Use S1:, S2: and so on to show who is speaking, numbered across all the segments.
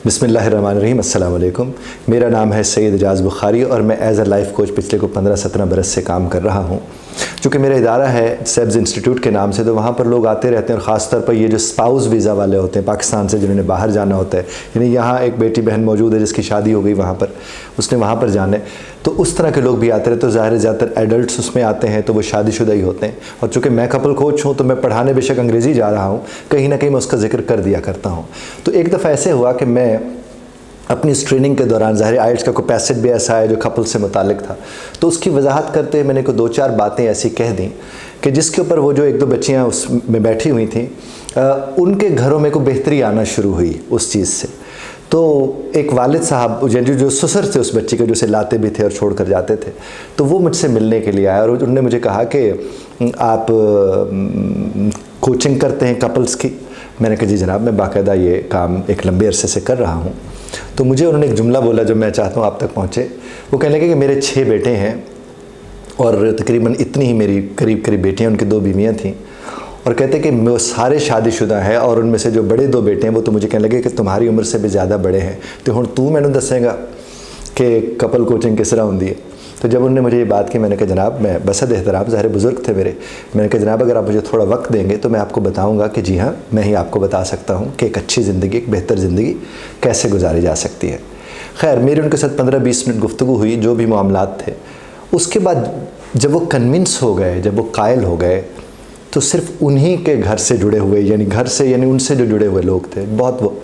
S1: बिस्मिल्लाहिर्रहमानिर्रहीम, अस्सलाम वालेकुम। मेरा नाम है सैयद एजाज़ बुखारी और मैं एज़ अ लाइफ कोच पिछले को 15-17 बरस से काम कर रहा हूँ। चूँकि मेरा इदारा है सेब्स इंस्टीट्यूट के नाम से, तो वहाँ पर लोग आते रहते हैं और ख़ास तौर पर ये जो स्पाउस वीज़ा वाले होते हैं पाकिस्तान से, जिन्होंने बाहर जाना होता है, यानी यहाँ एक बेटी बहन मौजूद है जिसकी शादी हो गई वहाँ पर, उसने वहाँ पर जाना है, तो उस तरह के लोग भी आते रहते हैं। तो ज़ाहिर ज़्यादातर एडल्ट्स उसमें आते हैं, तो वो शादीशुदा ही होते हैं। और चूँकि मैं कपल कोच हूँ तो मैं पढ़ाने बेशक अंग्रेज़ी जा रहा हूँ, कहीं ना कहीं मैं उसका जिक्र कर दिया करता हूँ। तो एक दफ़ा ऐसे हुआ कि मैं अपनी इस ट्रेनिंग के दौरान, ज़ाहिर आइल्स का कोई पैसेज भी ऐसा है जो कपल से मुतालिक था, तो उसकी वजाहत करते हुए मैंने को 2-4 बातें ऐसी कह दी कि जिसके ऊपर वो जो 1-2 बच्चियाँ उसमें बैठी हुई थीं, उनके घरों में को बेहतरी आना शुरू हुई उस चीज़ से। तो एक वालिद साहब जो ससुर थे उस बच्ची के, जो उसे लाते भी थे और छोड़ कर जाते थे, तो वो मुझसे मिलने के लिए आए और उन्होंने मुझे कहा कि आप कोचिंग करते हैं कपल्स की। मैंने कहा जी जनाब, मैं बाकायदा ये काम एक लंबे अरसे से कर रहा हूँ। तो मुझे उन्होंने एक जुमला बोला जो मैं चाहता हूँ आप तक पहुँचे। वो कहने लगे कि मेरे 6 बेटे हैं और तकरीबन इतनी ही मेरी करीब बेटियाँ, उनकी 2 बीवियाँ थीं, और कहते कि वो सारे शादीशुदा हैं और उनमें से जो बड़े 2 बेटे हैं वो तो मुझे कहने लगे कि तुम्हारी उम्र से भी ज़्यादा बड़े हैं, तो हुण तू मैंने दसेगा कि कपल कोचिंग किस तरह होंगी है। तो जब उन्होंने मुझे ये बात की, मैंने कहा जनाब, मैं बसद एहतराम, ज़ाहिर बुज़ुर्ग थे मेरे, मैंने कहा जनाब अगर आप मुझे थोड़ा वक्त देंगे तो मैं आपको बताऊँगा कि जी हाँ, मैं ही आपको बता सकता हूँ कि एक अच्छी ज़िंदगी, एक बेहतर ज़िंदगी कैसे गुजारी जा सकती है। खैर, मेरी उनके साथ 15-20 मिनट गुफ्तगू हुई, जो भी मामलात थे। उसके बाद जब वो कन्विंस हो गए, जब वो कायल हो गए, तो सिर्फ उन्हीं के घर से जुड़े हुए, यानी घर से, यानी उनसे जो जुड़े हुए लोग थे, बहुत, वो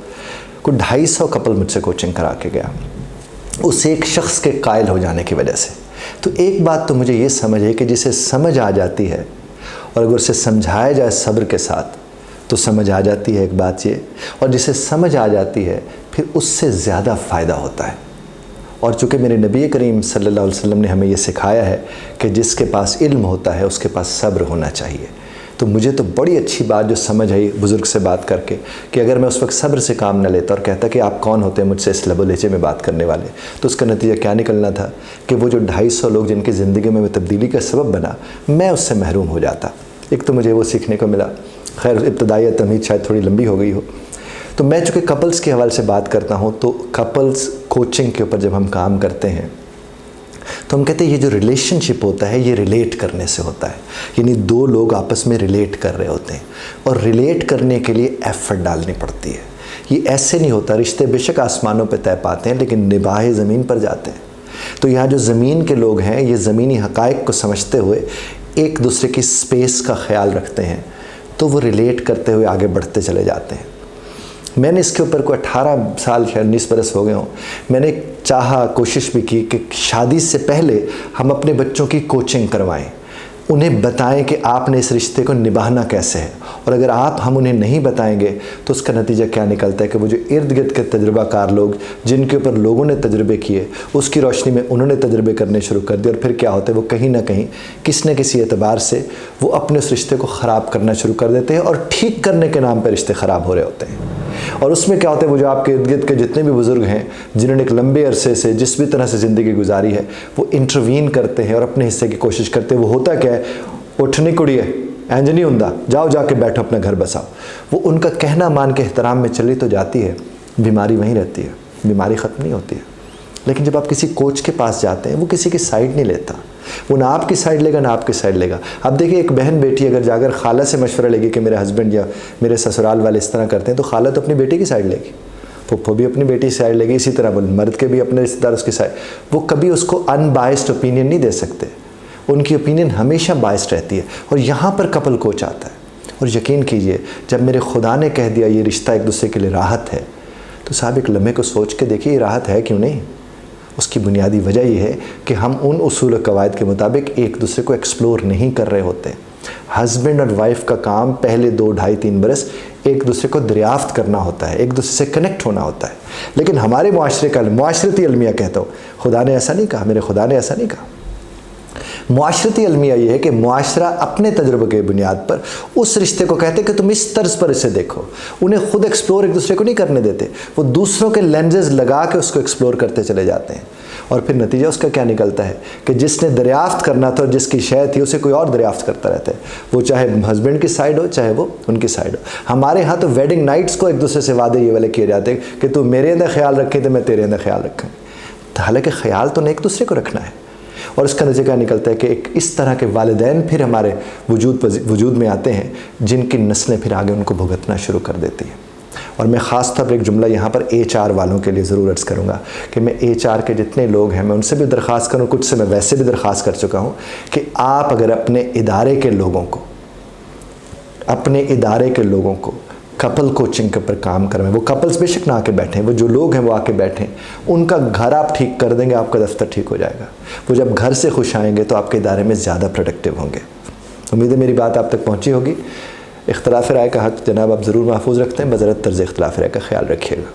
S1: कोई 250 कपल मुझसे कोचिंग करा के गया उस एक शख्स के कायल हो जाने की वजह से। तो एक बात तो मुझे ये समझ है कि जिसे समझ आ जाती है और अगर उसे समझाया जाए सब्र के साथ तो समझ आ जाती है, एक बात ये, और जिसे समझ आ जाती है फिर उससे ज़्यादा फ़ायदा होता है। और चूँकि मेरे नबी करीम सल्लल्लाहु अलैहि वसल्लम ने हमें ये सिखाया है कि जिसके पास इल्म होता है उसके पास सब्र होना चाहिए। तो मुझे तो बड़ी अच्छी बात जो समझ आई बुज़ुर्ग से बात करके, कि अगर मैं उस वक्त सब्र से काम न लेता और कहता कि आप कौन होते हैं मुझसे इस लबो लहजे में बात करने वाले, तो उसका नतीजा क्या निकलना था कि वो जो 250 लोग जिनकी ज़िंदगी में तब्दीली का सबब बना, मैं उससे महरूम हो जाता। एक तो मुझे वो सीखने को मिला। खैर, इब्तदाई तमीज़ शायद थोड़ी लंबी हो गई हो। तो मैं चूँकि कपल्स के हवाले से बात करता हूँ, तो कपल्स कोचिंग के ऊपर जब हम काम करते हैं तो हम कहते हैं ये जो रिलेशनशिप होता है ये रिलेट करने से होता है, यानी 2 लोग आपस में रिलेट कर रहे होते हैं और रिलेट करने के लिए एफ़र्ट डालनी पड़ती है। ये ऐसे नहीं होता, रिश्ते बेशक आसमानों पे तय पाते हैं लेकिन निभाए ज़मीन पर जाते हैं। तो यहाँ जो ज़मीन के लोग हैं ये ज़मीनी हक़ाइक़ को समझते हुए एक दूसरे की स्पेस का ख़्याल रखते हैं, तो वो रिलेट करते हुए आगे बढ़ते चले जाते हैं। मैंने इसके ऊपर कोई 18 साल, शायद 19 बरस हो गए हों, मैंने चाहा, कोशिश भी की कि शादी से पहले हम अपने बच्चों की कोचिंग करवाएं, उन्हें बताएं कि आपने इस रिश्ते को निभाना कैसे है। और अगर हम उन्हें नहीं बताएंगे तो उसका नतीजा क्या निकलता है कि वो जो इर्द गिर्द के तजुर्बाकार लोग, जिनके ऊपर लोगों ने तजुर्बे किए, उसकी रोशनी में उन्होंने तजुर्बे करने शुरू कर दिए, और फिर क्या होता है, वो कहीं ना कहीं किसी न किसी एतबार से वो अपने उस रिश्ते को ख़राब करना शुरू कर देते हैं और ठीक करने के नाम पर रिश्ते ख़राब हो रहे होते हैं। और उसमें क्या होता है, वो जो आपके इर्द गिर्द के जितने भी बुज़ुर्ग हैं जिन्होंने एक लंबे अरसे से जिस भी तरह से ज़िंदगी गुजारी है, वो इंटरवीन करते हैं और अपने हिस्से की कोशिश करते हैं। वो होता क्या है, उठनी कुड़ी है, इंज नहीं होंदा, जाओ जाके बैठो अपना घर बसाओ। वो उनका कहना मान के एहतराम में चली तो जाती है, बीमारी वहीं रहती है, बीमारी ख़त्म नहीं होती है। लेकिन जब आप किसी कोच के पास जाते हैं, वो किसी की साइड नहीं लेता, वो ना आपकी साइड लेगा ना आपकी साइड लेगा। अब देखिए, एक बहन बेटी अगर जाकर खाला से मशवरा लेगी कि मेरे हस्बैंड या मेरे ससुराल वाले इस तरह करते हैं, तो खाला तो अपनी बेटी की साइड लेगी, फुप्पो भी अपनी बेटी की साइड लेगी, इसी तरह मर्द के भी अपने रिश्तेदार उसकी साइड। वो कभी उसको अनबाइस्ड ओपिनियन नहीं दे सकते, उनकी ओपिनियन हमेशा बाइस्ड रहती है। और यहाँ पर कपल कोच आता है, और यकीन कीजिए जब मेरे खुदा ने कह दिया ये रिश्ता एक दूसरे के लिए राहत है, तो साहब एक लम्हे को सोच के देखिए ये राहत है क्यों नहीं। उसकी बुनियादी वजह यह है कि हम उन उसूल व कवायद के मुताबिक एक दूसरे को एक्सप्लोर नहीं कर रहे होते। हस्बैंड और वाइफ का काम पहले 2, 2.5, 3 बरस एक दूसरे को दरियाफ्त करना होता है, एक दूसरे से कनेक्ट होना होता है। लेकिन हमारे मुआशरे का, मुआशरती अलमिया कहता हूँ, खुदा ने ऐसा नहीं कहा, मेरे खुदा ने ऐसा नहीं कहा। मुआशरती अलमिया ये है कि मुआशरा अपने तजुर्बे की बुनियाद पर उस रिश्ते को कहते हैं कि तुम इस तर्ज पर इसे देखो। उन्हें खुद एक्सप्लोर एक दूसरे को नहीं करने देते, वो दूसरों के लेंजेस लगा के उसको एक्सप्लोर करते चले जाते हैं। और फिर नतीजा उसका क्या निकलता है कि जिसने दरियाफ्त करना था और जिसकी शय थी उसे कोई और दरियाफ्त करता रहता है, वो चाहे हस्बैंड की साइड हो चाहे वो उनकी साइड हो। हमारे यहाँ तो वेडिंग नाइट्स को एक दूसरे से वादे ये वाले किए जाते हैं कि तू मेरे अंदर ख्याल रखे तो मैं तेरे अंदर ख्याल रखूँ। तो हालांकि ख्याल तो नहीं एक दूसरे को रखना है। और इसका नतीजा क्या निकलता है कि एक इस तरह के वालिदैन फिर हमारे वजूद में आते हैं जिनकी नस्लें फिर आगे उनको भुगतना शुरू कर देती हैं। और मैं ख़ास तौर पर एक जुमला यहाँ पर HR वालों के लिए ज़रूर अर्ज़ करूँगा कि मैं HR के जितने लोग हैं मैं उनसे भी दरख्वास्त करूँ, कुछ से मैं वैसे भी दरख्वास्त कर चुका हूँ कि आप अगर अपने इदारे के लोगों को कपल कोचिंग के ऊपर काम करवाएं, वो कपल्स बेशक ना आके बैठें, वो जो लोग हैं वो आके बैठें, उनका घर आप ठीक कर देंगे, आपका दफ्तर ठीक हो जाएगा। वो जब घर से खुश आएंगे तो आपके इदारे में ज़्यादा प्रोडक्टिव होंगे। उम्मीद है मेरी बात आप तक पहुँची होगी। इख्तिलाफ राय का हक़ जनाब आप ज़रूर महफूज रखते हैं, बज़रत तर्ज़ इख्तिलाफ राय का ख्याल रखिएगा।